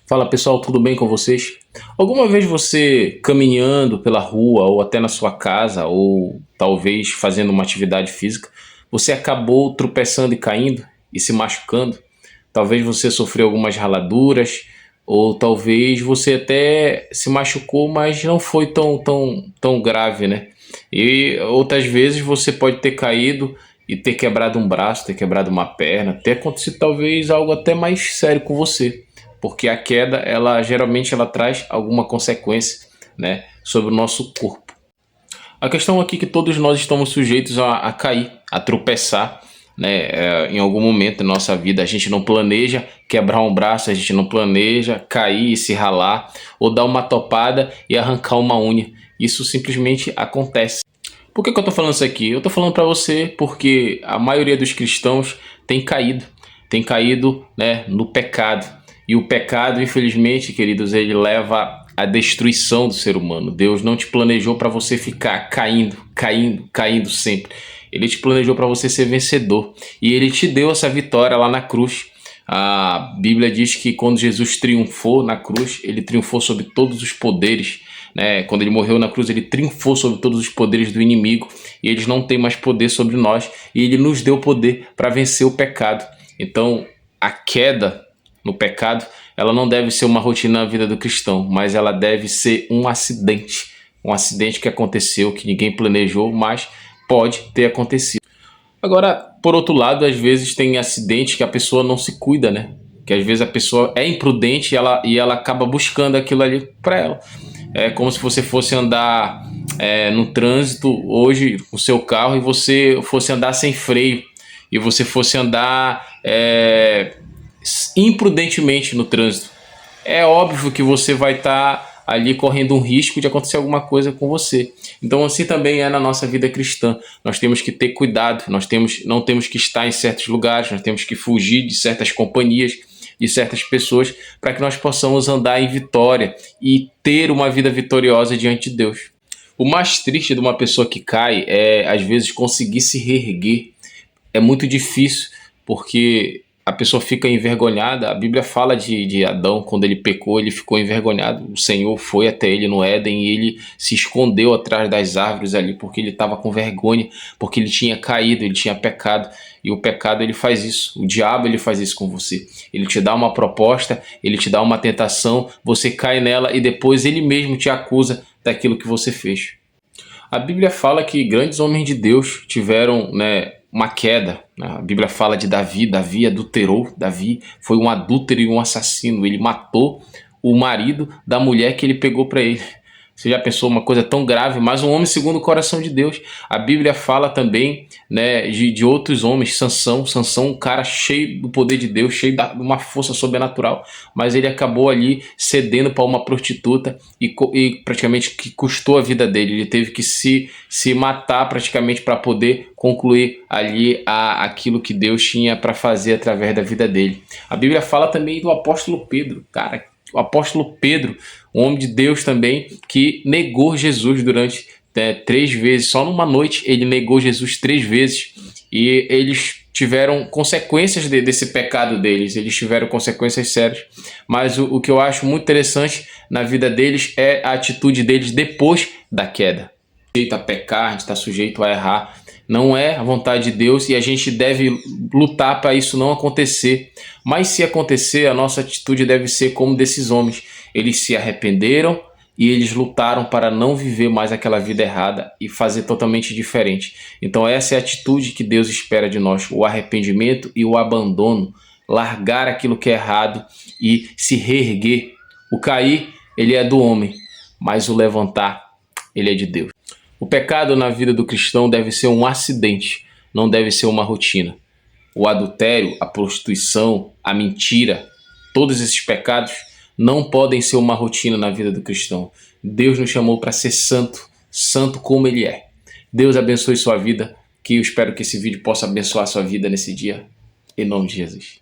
Fala pessoal, tudo bem com vocês? Alguma vez você caminhando pela rua ou até na sua casa ou talvez fazendo uma atividade física, você acabou tropeçando e caindo e se machucando? Talvez você sofreu algumas raladuras ou talvez você até se machucou, mas não foi tão grave, né? E outras vezes você pode ter caído e ter quebrado um braço, ter quebrado uma perna, ter acontecido talvez algo até mais sério com você, porque a queda, ela geralmente ela traz alguma consequência, né, sobre o nosso corpo. A questão aqui é que todos nós estamos sujeitos a cair, a tropeçar, né, em algum momento da nossa vida. A gente não planeja quebrar um braço, a gente não planeja cair e se ralar, ou dar uma topada e arrancar uma unha. Isso simplesmente acontece. Por que eu estou falando isso aqui? Eu estou falando para você porque a maioria dos cristãos tem caído, né, no pecado. E o pecado, infelizmente, queridos, ele leva à destruição do ser humano. Deus não te planejou para você ficar caindo sempre. Ele te planejou para você ser vencedor. E ele te deu essa vitória lá na cruz. A Bíblia diz que quando Jesus triunfou na cruz, ele triunfou sobre todos os poderes, né? Quando ele morreu na cruz, ele triunfou sobre todos os poderes do inimigo e eles não têm mais poder sobre nós. E ele nos deu poder para vencer o pecado. Então, a queda no pecado, ela não deve ser uma rotina na vida do cristão, mas ela deve ser um acidente que aconteceu, que ninguém planejou, mas pode ter acontecido. Agora, por outro lado, às vezes tem acidentes que a pessoa não se cuida, né? Que às vezes a pessoa é imprudente e ela acaba buscando aquilo ali para ela. É como se você fosse andar no trânsito hoje com o seu carro e você fosse andar sem freio e você fosse andar imprudentemente no trânsito. É óbvio que você vai estar ali correndo um risco de acontecer alguma coisa com você. Então assim também é na nossa vida cristã. Nós temos que ter cuidado, não temos que estar em certos lugares, nós temos que fugir de certas companhias, de certas pessoas, para que nós possamos andar em vitória e ter uma vida vitoriosa diante de Deus. O mais triste de uma pessoa que cai é, às vezes, conseguir se reerguer. É muito difícil, porque a pessoa fica envergonhada. A Bíblia fala de Adão, quando ele pecou, ele ficou envergonhado. O Senhor foi até ele no Éden e ele se escondeu atrás das árvores ali, porque ele estava com vergonha, porque ele tinha caído, ele tinha pecado. E o pecado, ele faz isso. O diabo, ele faz isso com você. Ele te dá uma proposta, ele te dá uma tentação, você cai nela e depois ele mesmo te acusa daquilo que você fez. A Bíblia fala que grandes homens de Deus tiveram, né, uma queda. A Bíblia fala de Davi. Davi adulterou. Davi foi um adúltero e um assassino. Ele matou o marido da mulher que ele pegou para ele. Você já pensou uma coisa tão grave? Mas um homem segundo o coração de Deus. A Bíblia fala também, né, de outros homens. Sansão, um cara cheio do poder de Deus, cheio de uma força sobrenatural. Mas ele acabou ali cedendo para uma prostituta e praticamente que custou a vida dele. Ele teve que se matar praticamente para poder concluir ali aquilo que Deus tinha para fazer através da vida dele. A Bíblia fala também do apóstolo Pedro, cara. O apóstolo Pedro, um homem de Deus também, que negou Jesus durante 3 vezes. Só numa noite ele negou Jesus 3 vezes. E eles tiveram consequências desse pecado deles. Eles tiveram consequências sérias. Mas o que eu acho muito interessante na vida deles é a atitude deles depois da queda. Sujeito a pecar, a gente está sujeito a errar. Não é a vontade de Deus e a gente deve lutar para isso não acontecer. Mas se acontecer, a nossa atitude deve ser como desses homens. Eles se arrependeram e eles lutaram para não viver mais aquela vida errada e fazer totalmente diferente. Então essa é a atitude que Deus espera de nós, o arrependimento e o abandono, largar aquilo que é errado e se reerguer. O cair, ele é do homem, mas o levantar, ele é de Deus. O pecado na vida do cristão deve ser um acidente, não deve ser uma rotina. O adultério, a prostituição, a mentira, todos esses pecados não podem ser uma rotina na vida do cristão. Deus nos chamou para ser santo, santo como Ele é. Deus abençoe sua vida, que eu espero que esse vídeo possa abençoar sua vida nesse dia, em nome de Jesus.